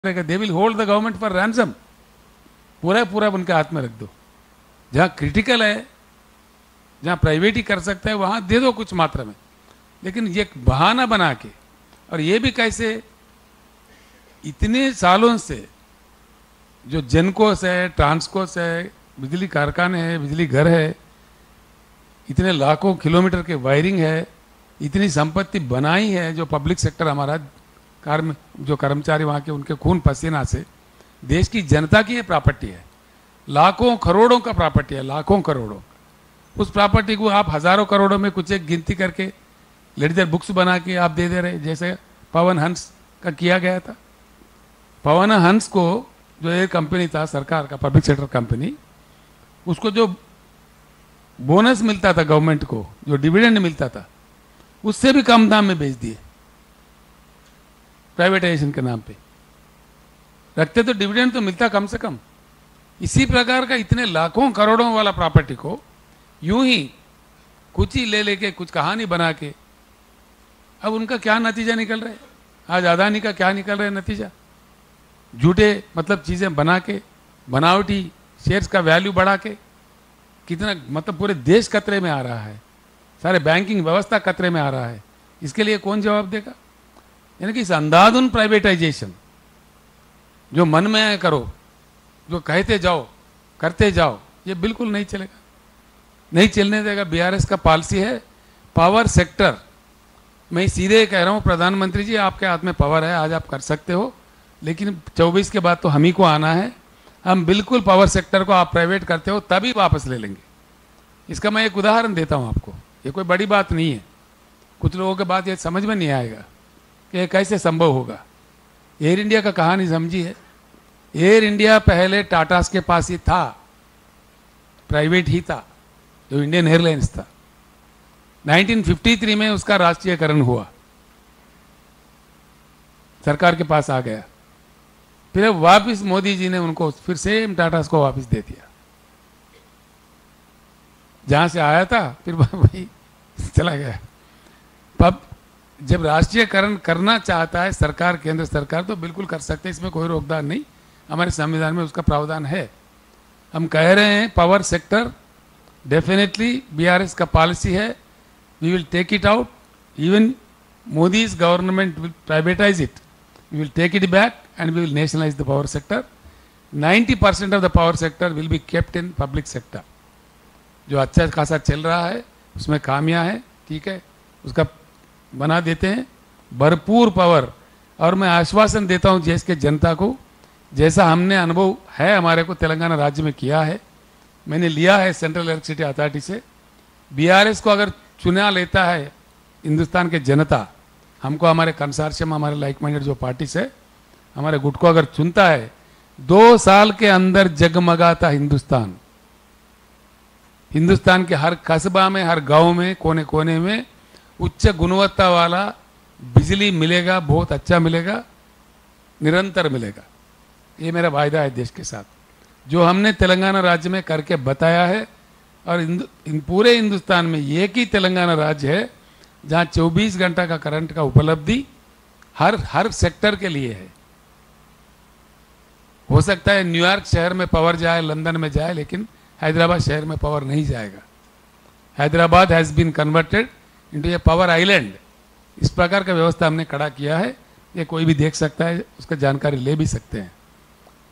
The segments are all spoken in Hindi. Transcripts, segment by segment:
They will hold the government for ransom. पूरा पूरा उनके हाथ में रख दो। जहां क्रिटिकल है, जहां प्राइवेट ही कर सकता है, वहां दे दो कुछ मात्रा में। लेकिन ये बहाना बना के, और ये भी कैसे, इतने सालों से जो जेनकोस है, ट्रांसकोस है, बिजली कारखाने हैं, बिजली घर है, इतने लाखों किलोमीटर के वायरिंग है, इतनी संपत्ति बनाई है, जो पब्लिक सेक्टर हमारा जो कर्मचारी वहाँ के उनके खून पसीना से देश की जनता की ये प्रॉपर्टी है। लाखों करोड़ों का प्रॉपर्टी है, लाखों करोड़ों। उस प्रॉपर्टी को आप हजारों करोड़ों में कुछ एक गिनती करके लेडीजर बुक्स बना के आप दे दे रहे, जैसे पवन हंस का किया गया था। पवन हंस को जो एक कंपनी था सरकार का, पब्लिक सेक्टर कंपनी, उसको जो बोनस मिलता था गवर्नमेंट को, जो डिविडेंड मिलता था, उससे भी कम दाम में बेच दिए प्राइवेटाइजेशन के नाम पे। रखते तो डिविडेंड तो मिलता कम से कम। इसी प्रकार का इतने लाखों करोड़ों वाला प्रॉपर्टी को यूं ही कुछ ही ले लेके कुछ कहानी बना के, अब उनका क्या नतीजा निकल रहा है? आज अदानी का क्या निकल रहा है नतीजा? झूठे मतलब चीजें बना के, बनावटी शेयर्स का वैल्यू बढ़ा के, कितना मतलब पूरे देश खतरे में आ रहा है, सारे बैंकिंग व्यवस्था खतरे में आ रहा है। इसके लिए कौन जवाब देगा? यानी कि इस अंधाधुन प्राइवेटाइजेशन, जो मन में है करो, जो कहते जाओ करते जाओ, ये बिल्कुल नहीं चलेगा, नहीं चलने देगा। बीआरएस का पॉलिसी है पावर सेक्टर। मैं सीधे कह रहा हूं प्रधानमंत्री जी, आपके हाथ में पावर है, आज आप कर सकते हो, लेकिन 24 के बाद तो हम ही को आना है। हम बिल्कुल पावर सेक्टर को आप प्राइवेट करते हो तभी वापस ले लेंगे। इसका मैं एक उदाहरण देता हूं आपको, ये कोई बड़ी बात नहीं है। कुछ लोगों के बात ये समझ में नहीं आएगा कि ये कैसे संभव होगा। एयर इंडिया का कहानी समझी है। एयर इंडिया पहले टाटास के पास ही था, प्राइवेट ही था, जो इंडियन एयरलाइंस था। 1953 में उसका राष्ट्रीयकरण हुआ, सरकार के पास आ गया। फिर वापस मोदी जी ने उनको फिर सेम टाटास को वापस दे दिया, जहां से आया था फिर वही चला गया। अब जब राष्ट्रीयकरण करना चाहता है सरकार, केंद्र सरकार, तो बिल्कुल कर सकते हैं, इसमें कोई रोकदार नहीं, हमारे संविधान में उसका प्रावधान है। हम कह रहे हैं पावर सेक्टर डेफिनेटली बीआरएस का पॉलिसी है, we will take it out, even Modi's government will privatise it, we will take it back and we will nationalize the power sector. 90% of the power sector will be kept in public sector. जो अच्छा खासा चल रहा है उसमें खामियां हैं, ठीक है, उसका बना देते हैं भरपूर पावर। और मैं आश्वासन देता हूं देश के जनता को, जैसा हमने अनुभव है हमारे को तेलंगाना राज्य में किया है, मैंने लिया है सेंट्रल इलेक्ट्रिसिटी अथॉरिटी से। बीआरएस को अगर चुना लेता है हिंदुस्तान के जनता, हमको हमारे कंसोर्शियम, हमारे लाइक माइंडेड जो पार्टी से हमारे गुट को अगर चुनता है, 2 साल के अंदर जगमगाता हिंदुस्तान। हिंदुस्तान के हर कस्बा में, हर गांव में, कोने कोने में उच्च गुणवत्ता वाला बिजली मिलेगा, बहुत अच्छा मिलेगा, निरंतर मिलेगा। ये मेरा वायदा है देश के साथ, जो हमने तेलंगाना राज्य में करके बताया है। और पूरे हिंदुस्तान में एक ही तेलंगाना राज्य है जहां 24 घंटा का करंट का उपलब्धि हर सेक्टर के लिए है। हो सकता है न्यूयॉर्क शहर में पावर जाए, लंदन में जाए, लेकिन हैदराबाद शहर में पावर नहीं जाएगा। Hyderabad has been converted into a power island. इस प्रकार का व्यवस्था हमने खड़ा किया है, ये कोई भी देख सकता है, उसका जानकारी ले भी सकते हैं।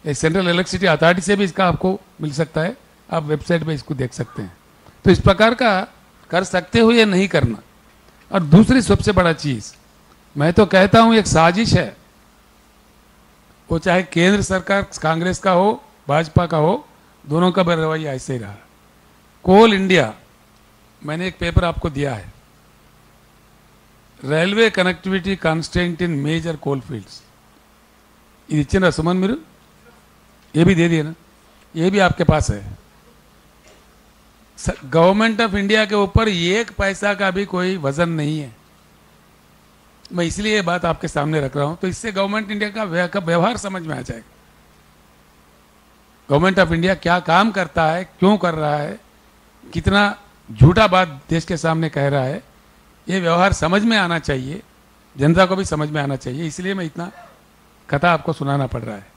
ये सेंट्रल इलेक्ट्रिसिटी अथॉरिटी से भी इसका आपको मिल सकता है, आप वेबसाइट पे इसको देख सकते हैं। तो इस प्रकार का कर सकते हो या नहीं करना। और दूसरी सबसे बड़ा चीज, मैं तो कहता हूं एक साजिश है, वो चाहे केंद्र सरकार कांग्रेस का हो, भाजपा का हो, दोनों का रवैया ऐसे ही रहा। कोल इंडिया, मैंने एक पेपर आपको दिया है, రైల్వే కనెక్టివిటీ కాన్స్టెంట్ इन मेजर कोल फील्ड्स। ఇది ఇచ్చిన सुमन మీరు, ये भी दे दिए ना, ये भी आपके पास है। गवर्नमेंट ऑफ इंडिया के ऊपर 1 पैसा का भी कोई वजन नहीं है। मैं इसलिए ये बात आपके सामने रख रहा हूं, तो इससे गवर्नमेंट इंडिया का व्यवहार समझ में आ जाएगा। गवर्नमेंट ऑफ इंडिया क्या काम करता है, क्यों कर रहा है, कितना झूठा बात देश के सामने कह रहा है, ये व्यवहार समझ में आना चाहिए, जनता को भी समझ में आना चाहिए। इसलिए मैं इतना कथा आपको सुनाना पड़ रहा है।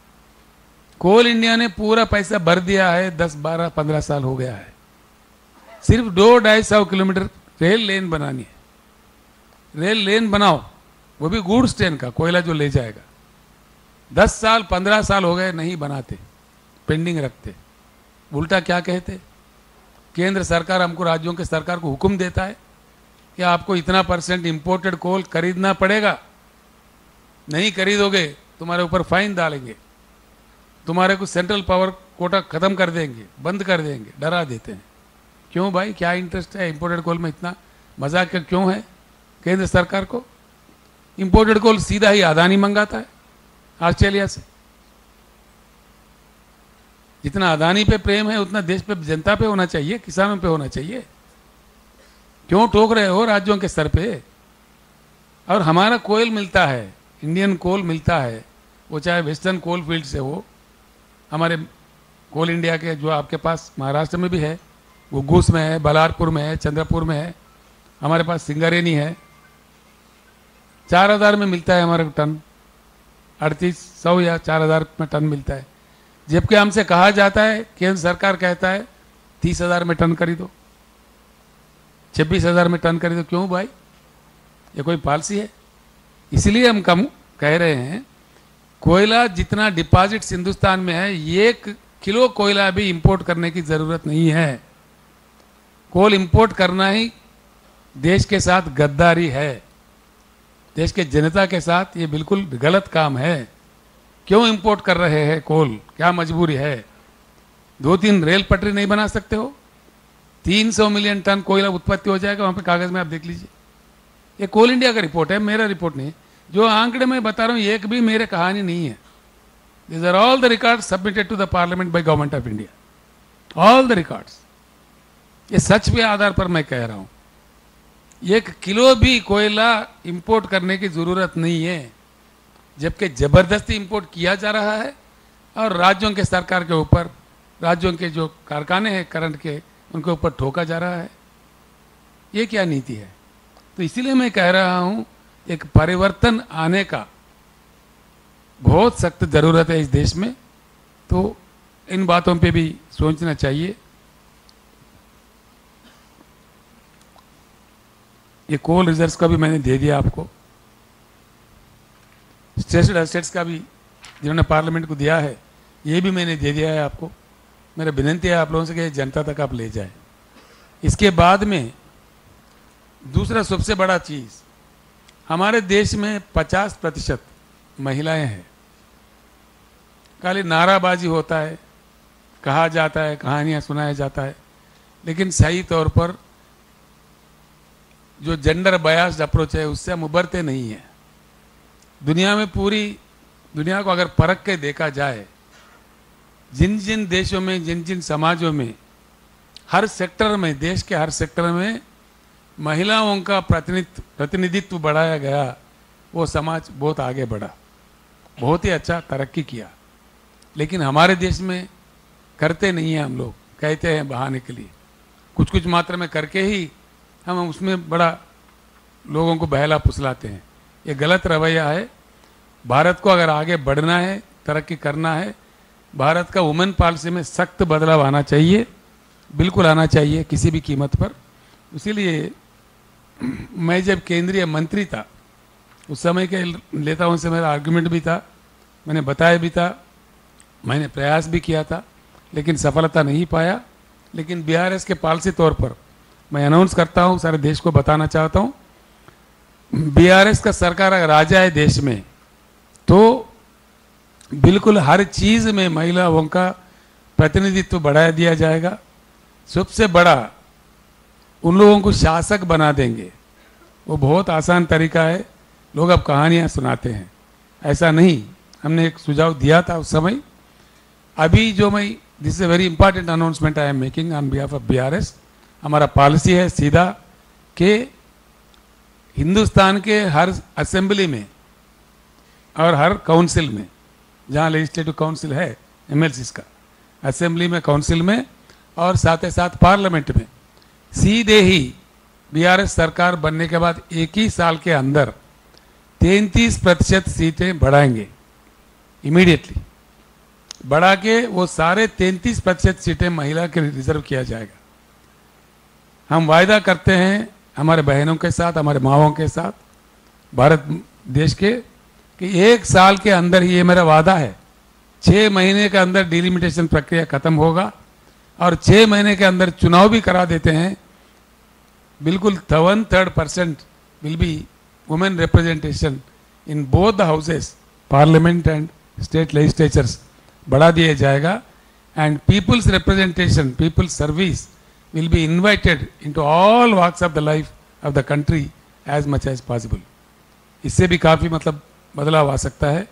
कोल इंडिया ने पूरा पैसा भर दिया है, 10, 12, 15 साल हो गया है। सिर्फ 200-250 किलोमीटर रेल लेन बनानी है। रेल लेन बनाओ, वो भी गुड्स ट्रेन का, कोयला जो ले जाएगा। 10 साल 15 साल हो गए नहीं बनाते, पेंडिंग रखते। उल्टा क्या कहते, केंद्र सरकार हमको, राज्यों के सरकार को हुक्म देता है कि आपको इतना % इंपोर्टेड कोल खरीदना पड़ेगा, नहीं खरीदोगे तुम्हारे ऊपर फाइन डालेंगे, तुम्हारे को सेंट्रल पावर कोटा खत्म कर देंगे, बंद कर देंगे, डरा देते हैं। क्यों भाई, क्या इंटरेस्ट है इंपोर्टेड कोल में? इतना मजाक क्यों है केंद्र सरकार को? इंपोर्टेड कोल सीधा ही अदानी मंगाता है ऑस्ट्रेलिया से। जितना अदानी पे प्रेम है उतना देश पे, जनता पे होना चाहिए, किसानों पे होना चाहिए। क्यों ठोक रहे हो राज्यों के सर पे? और हमारा कोयल मिलता है, इंडियन कोल मिलता है, वो चाहे वेस्टर्न कोल फील्ड से हो, हमारे कोल इंडिया के जो आपके पास महाराष्ट्र में भी है, वो घूस में है, बलारपुर में है, चंद्रपुर में है, हमारे पास सिंगारेनी है। 4000 में मिलता है हमारे टन, 3800 या 4000 में टन मिलता है। जबकि हमसे कहा जाता है, केंद्र सरकार कहता है 30,000 में टन खरीदो, 26,000 में टन खरीदो। क्यों भाई, ये कोई पॉलिसी है? इसलिए हम कम कह रहे हैं, कोयला जितना डिपॉजिट्स हिंदुस्तान में है, 1 किलो कोयला भी इंपोर्ट करने की जरूरत नहीं है। कोल इंपोर्ट करना ही देश के साथ गद्दारी है, देश के जनता के साथ ये बिल्कुल गलत काम है। क्यों इंपोर्ट कर रहे हैं कोल, क्या मजबूरी है? 2-3 रेल पटरी नहीं बना सकते हो? 300 मिलियन टन कोयला उत्पत्ति हो जाएगा वहां पे, कागज में आप देख लीजिए। ये कोल इंडिया का रिपोर्ट है, मेरा रिपोर्ट नहीं। जो आंकड़े मैं बता रहा हूं, एक भी मेरे कहानी नहीं है। These are all the records submitted to the parliament by government of India. All the records. ये सच पे आधार पर मैं कह रहा हूं। 1 किलो भी कोयला इंपोर्ट करने की जरूरत नहीं है, जबकि जबरदस्ती इंपोर्ट किया जा रहा है और राज्यों के सरकार के ऊपर, राज्यों के जो कारखाने हैं करंट के, उनके ऊपर ठोका जा रहा है। ये क्या नीति है? तो इसीलिए मैं कह रहा हूं, एक परिवर्तन आने का बहुत सख्त जरूरत है इस देश में। तो इन बातों पे भी सोचना चाहिए। ये कोल रिजर्व्स का भी मैंने दे दिया आपको, स्ट्रेस्ड एसेट्स का भी जिन्होंने पार्लियामेंट को दिया है, ये भी मैंने दे दिया है आपको। मेरा विनती है आप लोगों से कि जनता तक आप ले जाए। इसके बाद में दूसरा सबसे बड़ा चीज, हमारे देश में 50% महिलाएं हैं। खाली नाराबाजी होता है, कहा जाता है, कहानियां सुनाया जाता है, लेकिन सही तौर पर जो जेंडर बायस्ड अप्रोच है उससे हम उभरते नहीं हैं। दुनिया में, पूरी दुनिया को अगर परख के देखा जाए, जिन जिन देशों में, जिन जिन समाजों में, हर सेक्टर में, देश के हर सेक्टर में महिलाओं का प्रतिनिधित्व बढ़ाया गया, वो समाज बहुत आगे बढ़ा, बहुत ही अच्छा तरक्की किया। लेकिन हमारे देश में करते नहीं हैं हम लोग, कहते हैं बहाने के लिए, कुछ कुछ मात्रा में करके ही हम उसमें बड़ा लोगों को बहला फुसलाते हैं। ये गलत रवैया है। भारत को अगर आगे बढ़ना है, तरक्की करना है, भारत का वुमेन पॉलिसी में सख्त बदलाव आना चाहिए, बिल्कुल आना चाहिए, किसी भी कीमत पर। इसीलिए मैं जब केंद्रीय मंत्री था, उस समय के नेताओं से मेरा आर्गुमेंट भी था, मैंने बताया भी था, मैंने प्रयास भी किया था, लेकिन सफलता नहीं पाया। लेकिन बीआरएस के पॉलिसी तौर पर मैं अनाउंस करता हूं, सारे देश को बताना चाहता हूं, बीआरएस का सरकार अगर आ जाए देश में, तो बिल्कुल हर चीज में महिलाओं का प्रतिनिधित्व बढ़ा दिया जाएगा। सबसे बड़ा, उन लोगों को शासक बना देंगे। वो बहुत आसान तरीका है, लोग अब कहानियां सुनाते हैं, ऐसा नहीं। हमने एक सुझाव दिया था उस समय। अभी जो मैं, this is a very important announcement I am making on behalf of BRS. हमारा पॉलिसी है सीधा कि हिंदुस्तान के हर असेंबली में और हर काउंसिल में, जहाँ लेजिस्लेटिव काउंसिल है एमएलसीज का, असेंबली में, काउंसिल में और साथ ही साथ पार्लियामेंट में, सीधे ही बीआरएस सरकार बनने के बाद 1 ही साल के अंदर 33% सीटें बढ़ाएंगे। इमीडिएटली बढ़ा के वो सारे 33% सीटें महिला के रिजर्व किया जाएगा। हम वायदा करते हैं हमारे बहनों के साथ, हमारे माओं के साथ, भारत देश के, कि 1 साल के अंदर ही, ये मेरा वादा है, 6 महीने के अंदर डिलिमिटेशन प्रक्रिया खत्म होगा और 6 महीने के अंदर चुनाव भी करा देते हैं। बिल्कुल 1/3% will be women representation in both the houses, parliament and state legislatures बढ़ा दिया जाएगा। And people's representation, people's service will be invited into all walks of the life of the country as much as possible. इससे भी काफ़ी मतलब बदलाव आ सकता है।